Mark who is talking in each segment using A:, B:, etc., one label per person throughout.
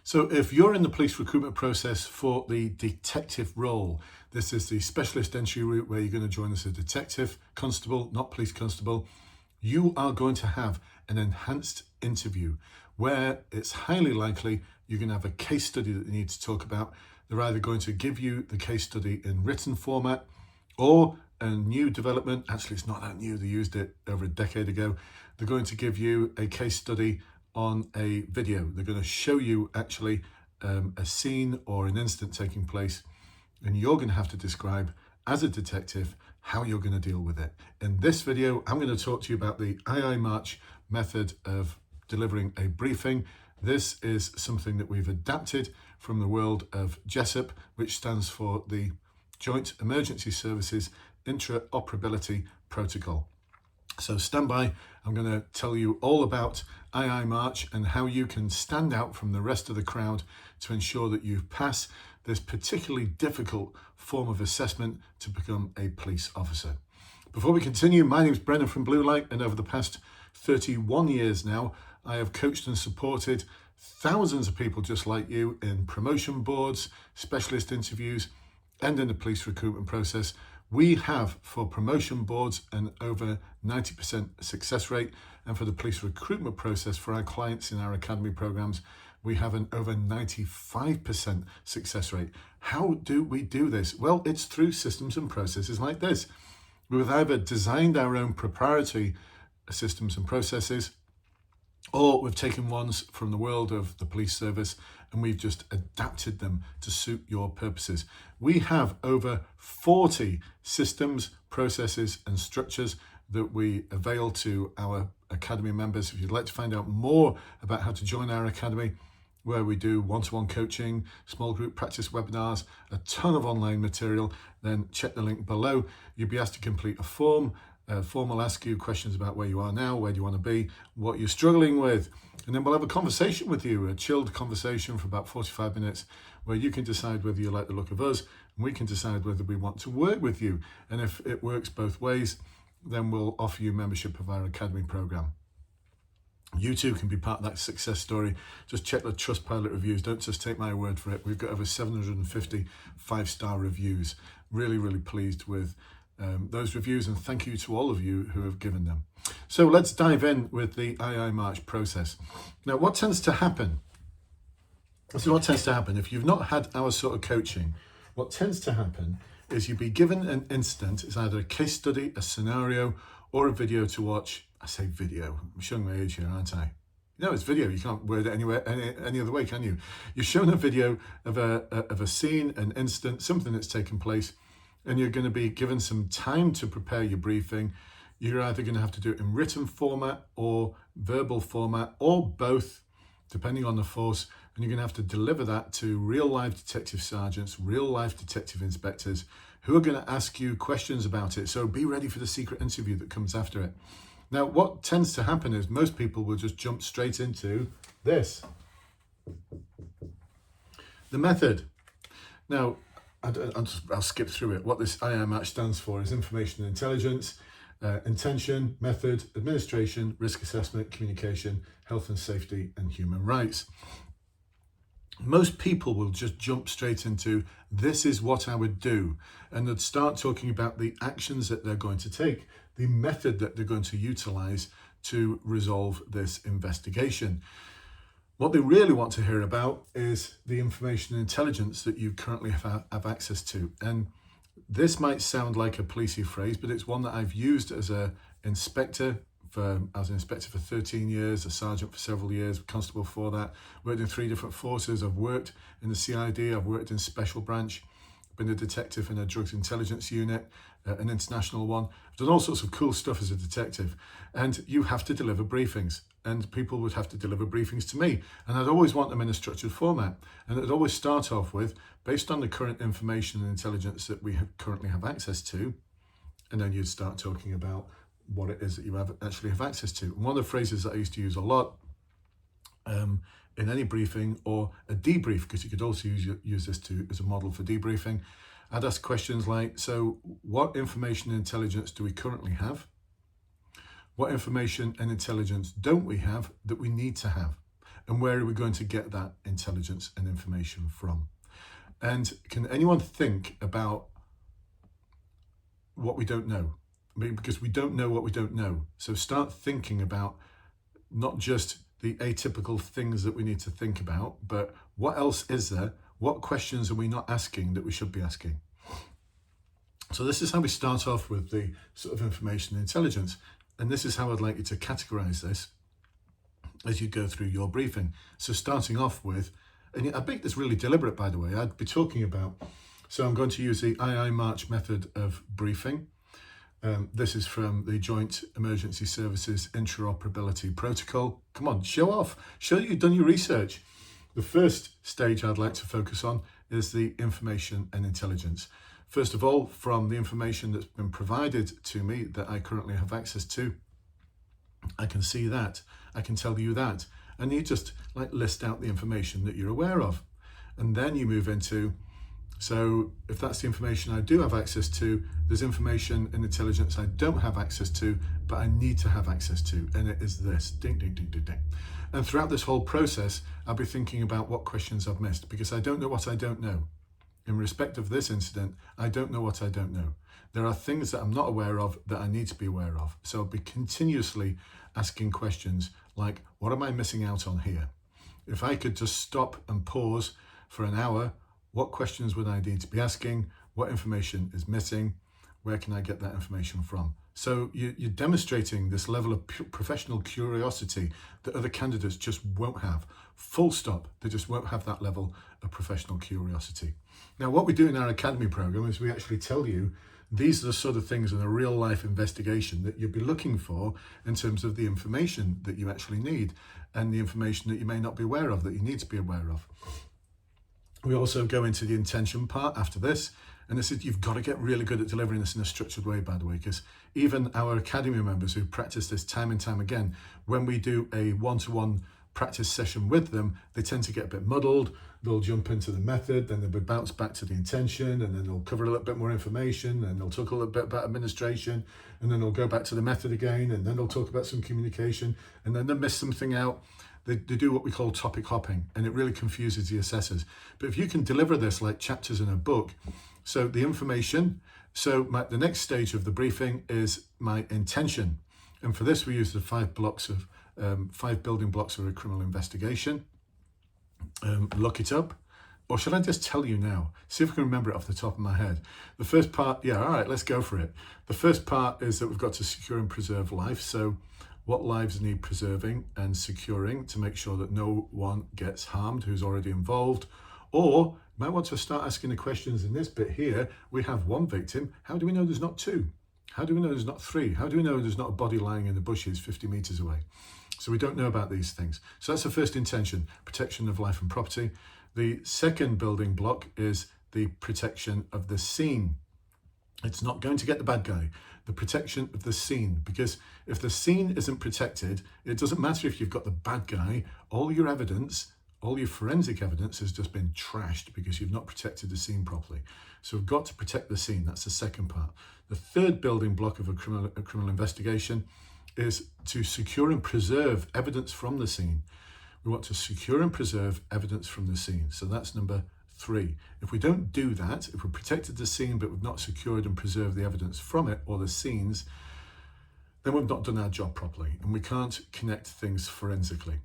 A: So if you're in the police recruitment process for the detective role, this is the specialist entry route where you're going to join as a detective, constable, not police constable, you are going to have an enhanced interview where it's highly likely you're going to have a case study that you need to talk about. They're either going to give you the case study in written format or a new development. Actually, it's not that new. They used it over a decade ago. They're going to give you a case study on a video. They're going to show you actually a scene or an incident taking place, and you're going to have to describe as a detective how you're going to deal with it. In this video, I'm going to talk to you about the IIMARCH method of delivering a briefing. This is something that we've adapted from the world of JESSUP, which stands for the Joint Emergency Services Interoperability Protocol. So stand by, I'm going to tell you all about IIMARCH and how you can stand out from the rest of the crowd to ensure that you pass this particularly difficult form of assessment to become a police officer. Before we continue, my name is Brennan from Blue Light, and over the past 31 years now, I have coached and supported thousands of people just like you in promotion boards, specialist interviews, and in the police recruitment process. We have, for promotion boards, an over 90% success rate, and for the police recruitment process for our clients in our academy programs, we have an over 95% success rate. How do we do this? Well, it's through systems and processes like this. We've either designed our own proprietary systems and processes, or we've taken ones from the world of the police service and we've just adapted them to suit your purposes. We have over 40 systems, processes and structures that we avail to our academy members. If you'd like to find out more about how to join our academy, where we do one-to-one coaching, small group practice webinars, a ton of online material, then check the link below. You'll be asked to complete a form. Form will ask you questions about where you are now, where do you want to be, what you're struggling with, and then we'll have a conversation with you, a chilled conversation for about 45 minutes where you can decide whether you like the look of us and we can decide whether we want to work with you. And if it works both ways, then we'll offer you membership of our academy program. You too can be part of that success story. Just check the Trustpilot reviews. Don't just take my word for it. We've got over 750 five-star reviews. Really, really pleased with those reviews, and thank you to all of you who have given them. So let's dive in with the IIMARCH process. Now, what tends to happen? So what tends to happen if you've not had our sort of coaching? What tends to happen is you'll be given an incident. It's either a case study, a scenario, or a video to watch. I say video. I'm showing my age here, aren't I? No, it's video. You can't word it anywhere, any other way, can you? You're shown a video of a scene, an incident, something that's taken place, and you're going to be given some time to prepare your briefing. You're either going to have to do it in written format or verbal format, or both, depending on the force, and you're going to have to deliver that to real-life detective sergeants, real-life detective inspectors, who are going to ask you questions about it. So be ready for the secret interview that comes after it. Now, what tends to happen is most people will just jump straight into this. The method. Now, I'll skip through it. What this IIMARCH stands for is information and intelligence, intention, method, administration, risk assessment, communication, health and safety, and human rights. Most people will just jump straight into this is what I would do, and they'd start talking about the actions that they're going to take, the method that they're going to utilize to resolve this investigation. What they really want to hear about is the information and intelligence that you currently have access to. And this might sound like a policey phrase, but it's one that I've used as an inspector. I was an inspector for 13 years, a sergeant for several years, constable for that, worked in 3 different forces. I've worked in the CID, I've worked in special branch, been a detective in a drugs intelligence unit, an international one. I've done all sorts of cool stuff as a detective, and you have to deliver briefings, and people would have to deliver briefings to me, and I'd always want them in a structured format, and it'd always start off with, based on the current information and intelligence that we currently have access to, and then you'd start talking about what it is that you actually have access to. And one of the phrases that I used to use a lot in any briefing, or a debrief, because you could also use this as a model for debriefing, I'd ask questions like, so what information and intelligence do we currently have? What information and intelligence don't we have that we need to have? and where are we going to get that intelligence and information from? And can anyone think about what we don't know? I mean, because we don't know what we don't know. So start thinking about not just the atypical things that we need to think about, but what else is there? What questions are we not asking that we should be asking? So this is how we start off with the sort of information intelligence. And this is how I'd like you to categorize this as you go through your briefing. So starting off with, and I make this really deliberate, by the way, I'd be talking about, so I'm going to use the IIMARCH method of briefing. This is from the Joint Emergency Services Interoperability Protocol. Come on, show off. Show that you've done your research. The first stage I'd like to focus on is the information and intelligence. First of all, from the information that's been provided to me that I currently have access to, I can see that, I can tell you that, and you just like list out the information that you're aware of. And then you move into, so if that's the information I do have access to, there's information and intelligence I don't have access to, but I need to have access to, and it is this, ding, ding, ding, ding, ding. And throughout this whole process, I'll be thinking about what questions I've missed, because I don't know what I don't know. In respect of this incident, I don't know what I don't know. There are things that I'm not aware of that I need to be aware of. So I'll be continuously asking questions like, what am I missing out on here? If I could just stop and pause for an hour, what questions would I need to be asking? What information is missing? Where can I get that information from? So you're demonstrating this level of professional curiosity that other candidates just won't have. Full stop. They just won't have that level of professional curiosity. Now, what we do in our academy program is we actually tell you these are the sort of things in a real life investigation that you'll be looking for in terms of the information that you actually need and the information that you may not be aware of that you need to be aware of. We also go into the intention part after this. And this is, you've got to get really good at delivering this in a structured way, by the way, because even our academy members who practice this time and time again, when we do a one-to-one practice session with them, they tend to get a bit muddled. They'll jump into the method, then they'll be bounced back to the intention, and then they'll cover a little bit more information, and they'll talk a little bit about administration, and then they'll go back to the method again, and then they'll talk about some communication, and then they'll miss something out. They do what we call topic hopping, and it really confuses the assessors. But if you can deliver this like chapters in a book, so the information, so the next stage of the briefing is my intention. And for this, we use the 5 building blocks of a criminal investigation. Look it up. Or should I just tell you now? See if I can remember it off the top of my head. The first part, yeah, all right, let's go for it. The first part is that we've got to secure and preserve life. So what lives need preserving and securing to make sure that no one gets harmed who's already involved. Or you might want to start asking the questions in this bit here. We have 1 victim. How do we know there's not 2? How do we know there's not 3? How do we know there's not a body lying in the bushes 50 meters away? So we don't know about these things. So that's the first intention, protection of life and property. The second building block is the protection of the scene. It's not going to get the bad guy, the protection of the scene, because if the scene isn't protected, it doesn't matter if you've got the bad guy, all your evidence, all your forensic evidence has just been trashed because you've not protected the scene properly. So we've got to protect the scene. That's the second part. The third building block of a criminal investigation is to secure and preserve evidence from the scene. We want to secure and preserve evidence from the scene. So that's number 3. If we don't do that, if we've protected the scene but we've not secured and preserved the evidence from it or the scenes, then we've not done our job properly and we can't connect things forensically.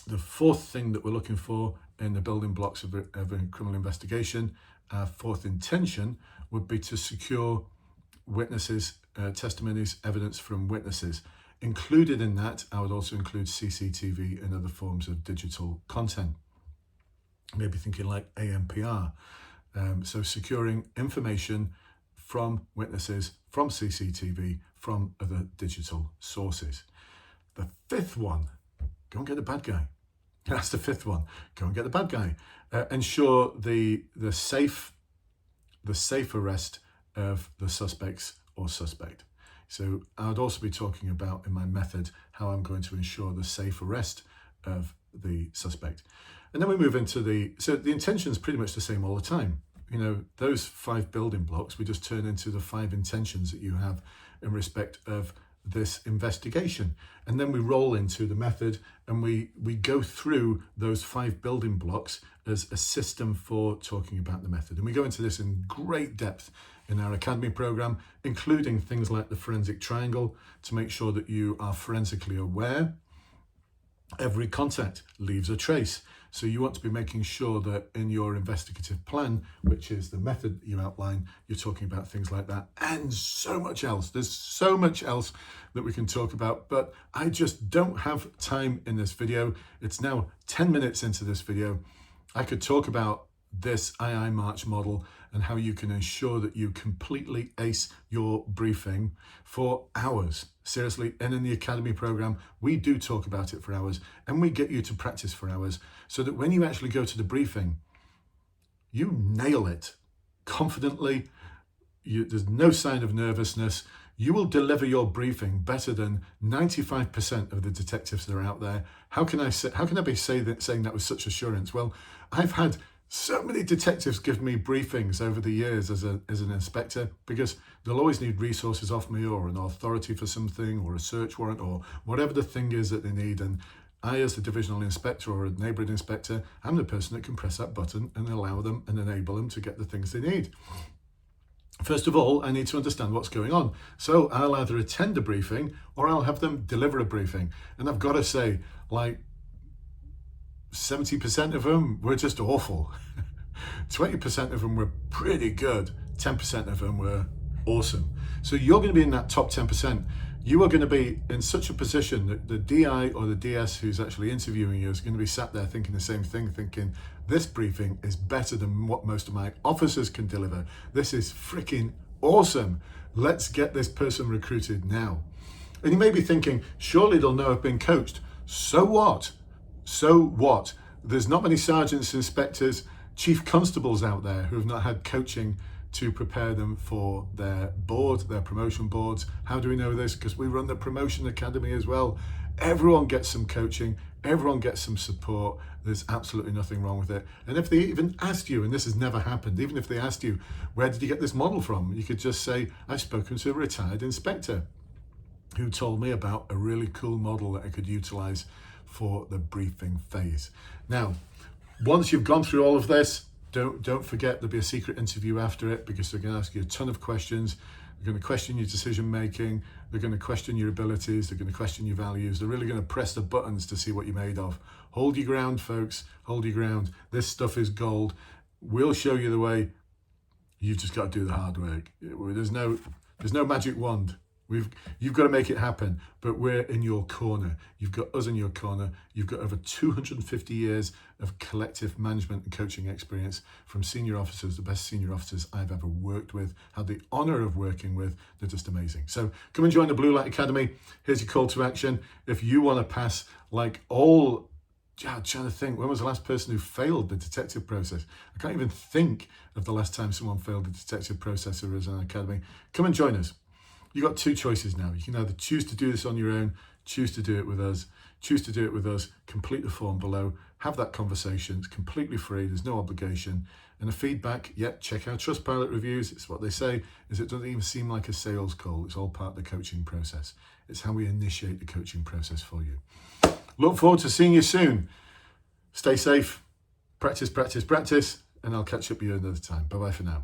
A: The fourth thing that we're looking for in the building blocks of a criminal investigation, our fourth intention would be to secure witnesses, testimonies, evidence from witnesses. Included in that, I would also include CCTV and other forms of digital content. Maybe thinking like ANPR. So securing information from witnesses, from CCTV, from other digital sources. The fifth one, go and get the bad guy. That's the fifth one. Go and get the bad guy. Ensure the safe arrest of the suspects or suspect. So I would also be talking about in my method how I'm going to ensure the safe arrest of the suspect. And then we move into so the intention is pretty much the same all the time. You know, those 5 building blocks, we just turn into the 5 intentions that you have in respect of this investigation. And then we roll into the method and we go through those 5 building blocks as a system for talking about the method. And we go into this in great depth in our Academy program, including things like the forensic triangle to make sure that you are forensically aware. Every contact leaves a trace. So you want to be making sure that in your investigative plan, which is the method that you outline, you're talking about things like that and so much else. There's so much else that we can talk about, but I just don't have time in this video. It's now 10 minutes into this video. I could talk about this IIMARCH model and how you can ensure that you completely ace your briefing for hours. Seriously, and in the Academy program, we do talk about it for hours and we get you to practice for hours so that when you actually go to the briefing, you nail it confidently. There's no sign of nervousness. You will deliver your briefing better than 95% of the detectives that are out there. How can I be saying that with such assurance? Well, I've had so many detectives give me briefings over the years as an inspector, because they'll always need resources off me or an authority for something or a search warrant or whatever the thing is that they need. And I, as the divisional inspector or a neighbourhood inspector, I'm the person that can press that button and allow them and enable them to get the things they need. First of all, I need to understand what's going on. So I'll either attend a briefing or I'll have them deliver a briefing. And I've got to say, like, 70% of them were just awful. 20% of them were pretty good. 10% of them were awesome. So you're going to be in that top 10%. You are going to be in such a position that the DI or the DS who's actually interviewing you is going to be sat there thinking the same thing, thinking this briefing is better than what most of my officers can deliver. This is freaking awesome. Let's get this person recruited now. And you may be thinking, surely they'll know I've been coached. So what? So what? There's not many sergeants, inspectors, chief constables out there who have not had coaching to prepare them for their board, their promotion boards. How do we know this? Because we run the promotion academy as well. Everyone gets some coaching, everyone gets some support. There's absolutely nothing wrong with it. And if they even asked you, and this has never happened, even if they asked you, where did you get this model from? You could just say, I've spoken to a retired inspector who told me about a really cool model that I could utilize for the briefing phase. Now, once you've gone through all of this, don't forget there'll be a secret interview after it, because they're going to ask you a ton of questions. They're going to question your decision making. They're going to question your abilities. They're going to question your values. They're really going to press the buttons to see what you're made of. Hold your ground, folks. Hold your ground. This stuff is gold. We'll show you the way. You've just got to do the hard work. There's no magic wand. You've got to make it happen, but we're in your corner. You've got us in your corner. You've got over 250 years of collective management and coaching experience from senior officers, the best senior officers I've ever worked with, had the honor of working with. They're just amazing. So come and join the Blue Light Academy. Here's your call to action. If you want to pass like all, I'm trying to think, when was the last person who failed the detective process? I can't even think of the last time someone failed the detective process who was in an academy. Come and join us. You've got 2 choices now. You can either choose to do this on your own, choose to do it with us, complete the form below, have that conversation. It's completely free. There's no obligation. And the feedback, check our Trustpilot reviews. It's what they say, is it doesn't even seem like a sales call. It's all part of the coaching process. It's how we initiate the coaching process for you. Look forward to seeing you soon. Stay safe, practice, and I'll catch up with you another time. Bye-bye for now.